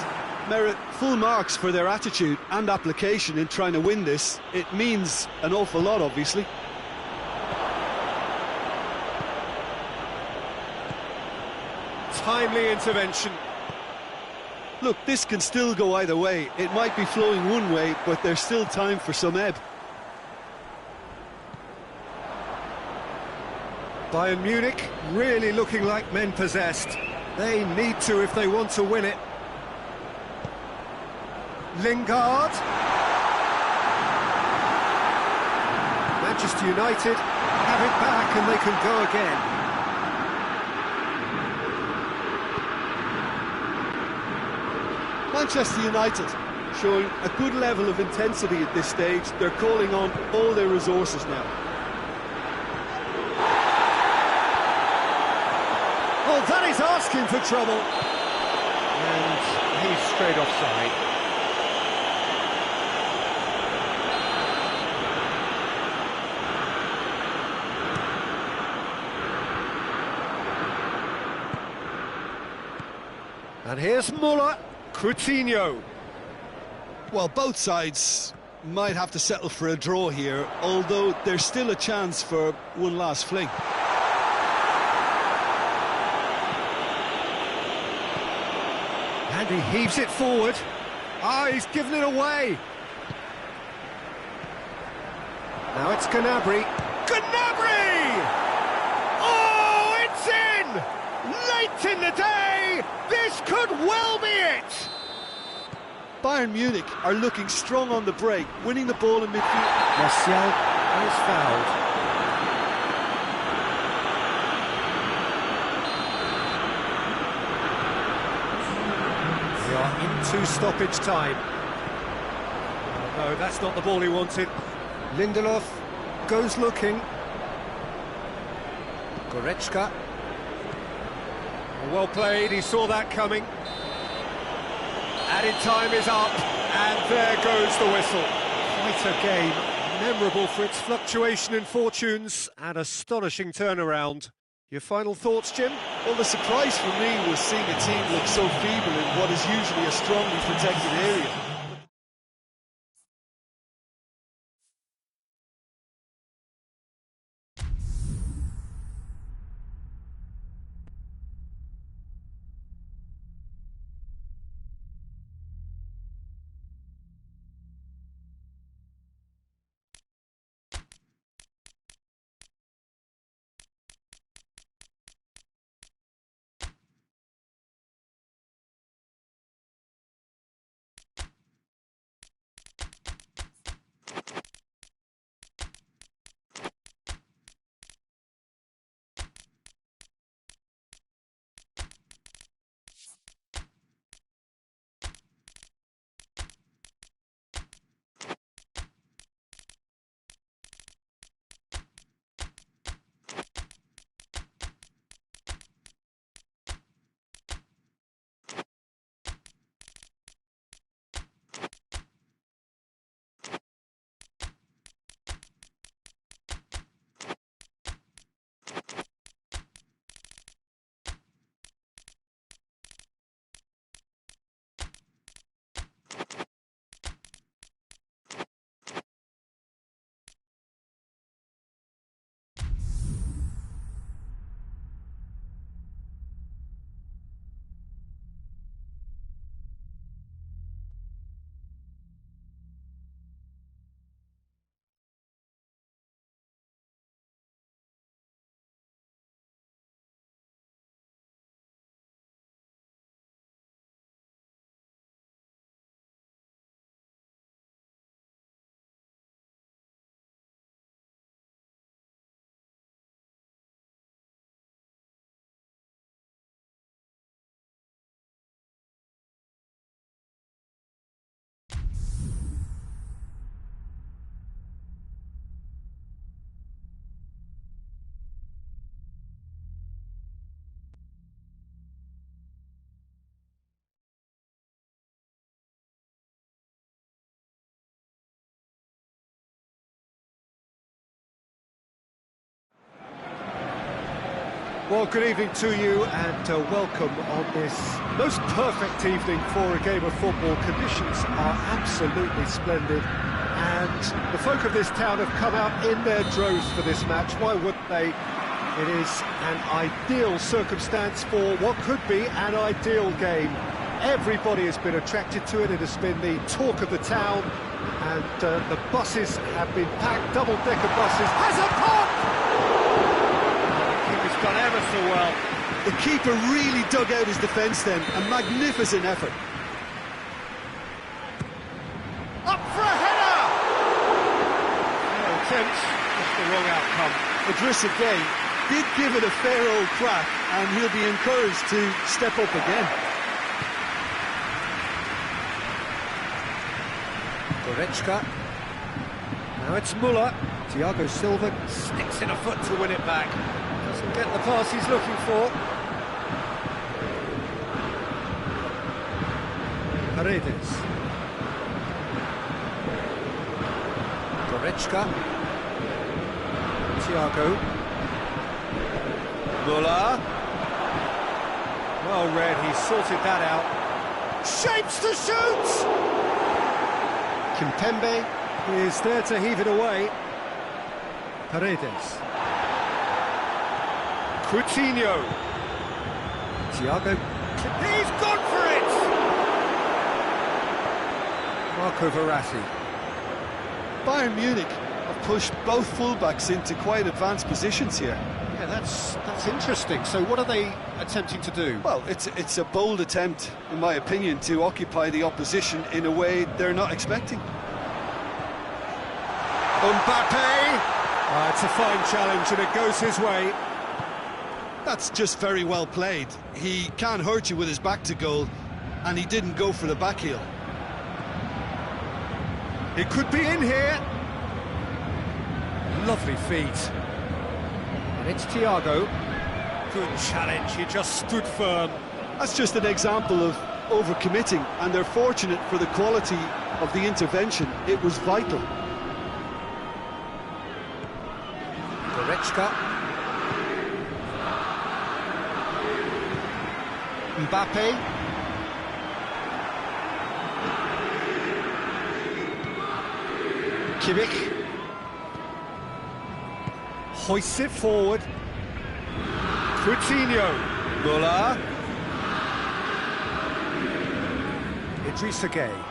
B: merit full marks for their attitude and application in trying to win this. It means an awful lot, obviously.
A: Timely intervention.
B: Look, this can still go either way. It might be flowing one way, but there's still time for some ebb.
A: Bayern Munich really looking like men possessed. They need to if they want to win it. Lingard. Manchester United have it back and they can go again.
B: Manchester United showing a good level of intensity at this stage. They're calling on all their resources now.
A: Oh, that is asking for trouble. And he's straight offside. And here's Muller, Coutinho.
B: Well, both sides might have to settle for a draw here, although there's still a chance for one last fling.
A: And he heaves it forward. Ah, he's given it away. Now it's Gnabry. Gnabry! Oh, it's in! Late in the day, this could well be it!
B: Bayern Munich are looking strong on the break, winning the ball in midfield.
A: Martial is fouled. We are into stoppage time. Oh, no, that's not the ball he wanted. Lindelof goes looking. Goretzka. Well played, he saw that coming. Added time is up, and there goes the whistle. Quite a game, memorable for its fluctuation in fortunes and astonishing turnaround. Your final thoughts, Jim?
B: Well, the surprise for me was seeing a team look so feeble in what is usually a strongly protected area.
A: Well, good evening to you and welcome on this most perfect evening for a game of football. Conditions are absolutely splendid and the folk of this town have come out in their droves for this match. Why wouldn't they? It is an ideal circumstance for what could be an ideal game. Everybody has been attracted to it. It has been the talk of the town and the buses have been packed, double-decker buses. Has a pop!
C: Done ever so well.
B: The keeper really dug out his defence then. A magnificent effort.
A: Up for a header!
C: No attempt, just the wrong outcome.
B: Idrissa Gueye did give it a fair old crack and he'll be encouraged to step up again.
A: Goretzka. Now it's Muller. Thiago Silva sticks in a foot to win it back. Doesn't get the pass he's looking for. Paredes. Goretzka. Thiago. Muller. Well read, he sorted that out. Shapes to shoot! Kimpembe is there to heave it away. Paredes. Coutinho. Thiago. He's gone for it! Marco Verratti.
B: Bayern Munich have pushed both fullbacks into quite advanced positions here.
A: Yeah, that's interesting. So what are they attempting to do?
B: Well, it's a bold attempt, in my opinion, to occupy the opposition in a way they're not expecting.
A: Mbappe! It's a fine challenge and it goes his way.
B: That's just very well played. He can't hurt you with his back to goal, and he didn't go for the back heel.
A: It could be in here. Lovely feet. And it's Thiago. Good challenge, he just stood firm.
B: That's just an example of overcommitting, and they're fortunate for the quality of the intervention. It was vital.
A: Goretzka. Mbappe. Kimmich. Hoists it forward. Coutinho. Muller. Idrissa Gueye.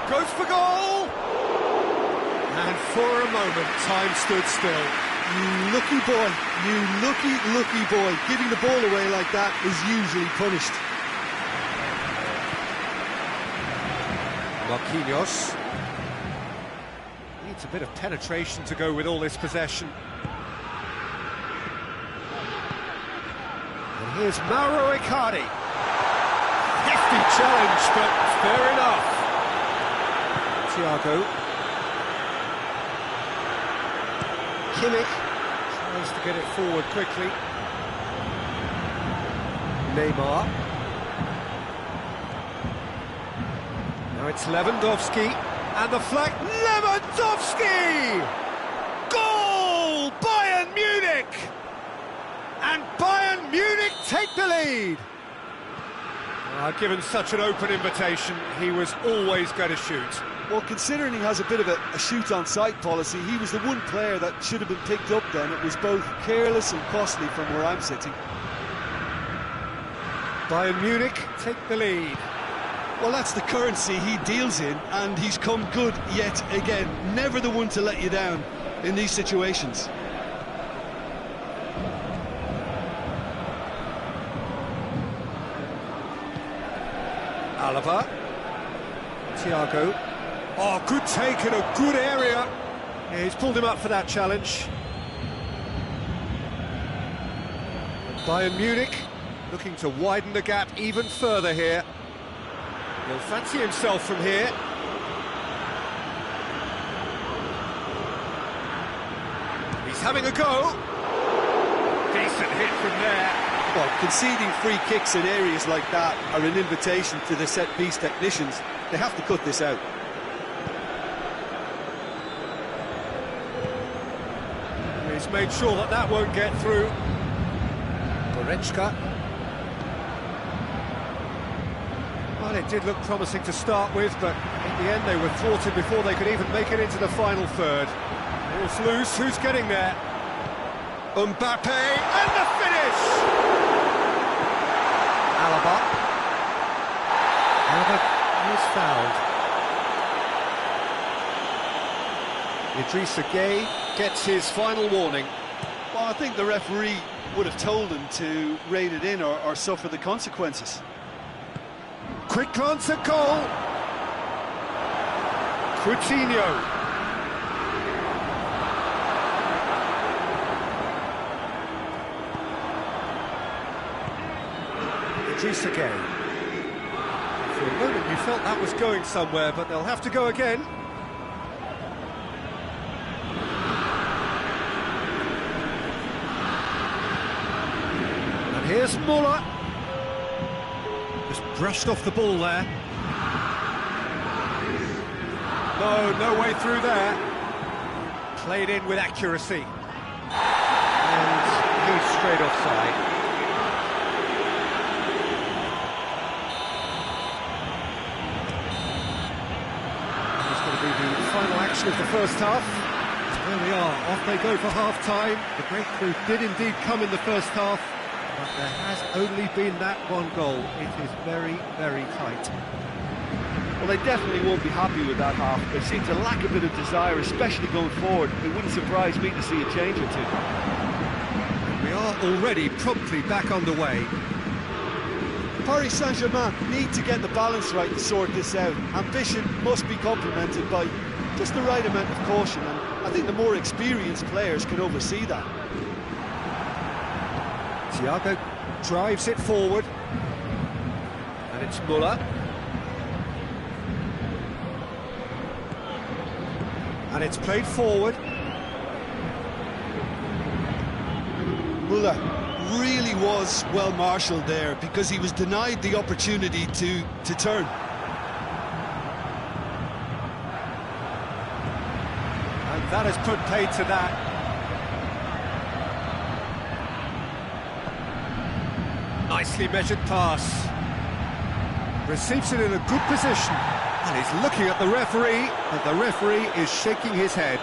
A: Goes for goal! And for a moment, time stood still.
B: You lucky boy, you lucky boy. Giving the ball away like that is usually punished.
A: Marquinhos. Needs a bit of penetration to go with all this possession. And here's Mauro Icardi. Hefty challenge, but fair enough. Thiago. Kimmich tries to get it forward quickly. Neymar. Now it's Lewandowski, and the flag. Lewandowski! Goal! Bayern Munich! And Bayern Munich take the lead. Given such an open invitation, he was always going to shoot.
B: Well, considering he has a bit of a shoot-on-sight policy, he was the one player that should have been picked up then. It was both careless and costly from where I'm sitting.
A: Bayern Munich take the lead.
B: Well, that's the currency he deals in, and he's come good yet again. Never the one to let you down in these situations.
A: Alaba. Thiago. Oh, good take in a good area. Yeah, he's pulled him up for that challenge. Bayern Munich looking to widen the gap even further here. He'll fancy himself from here. He's having a go. Decent hit from there.
B: Well, conceding free kicks in areas like that are an invitation to the set-piece technicians. They have to cut this out.
A: He's made sure that that won't get through. Goretzka. Well, it did look promising to start with, but in the end they were thwarted before they could even make it into the final third. Ball's loose, who's getting there? Mbappe, and the finish! Alaba. Alaba was fouled. Idrissa Gueye gets his final warning.
B: Well, I think the referee would have told him to rein it in or suffer the consequences.
A: Quick glance at goal. Coutinho. Idrissa Gueye. For a moment you felt that was going somewhere, but they'll have to go again. And here's Muller. Just brushed off the ball there. No way through there. Played in with accuracy. And he's straight offside. It's going to be the final action of the first half. There we are, off they go for half-time. The breakthrough did indeed come in the first half. but there has only been that one goal. It is very, very tight.
C: Well, they definitely won't be happy with that half. They seem to lack a bit of desire, especially going forward. It wouldn't surprise me to see a change or two.
A: We are already promptly back underway.
B: Paris Saint-Germain need to get the balance right to sort this out. Ambition must be complemented by just the right amount of caution, and I think the more experienced players can oversee that.
A: Thiago drives it forward. And it's Muller. And it's played forward.
B: Muller really was well marshalled there because he was denied the opportunity to turn.
A: And that has put paid to that. Nicely measured pass. Receives it in a good position. And he's looking at the referee, and the referee is shaking his head.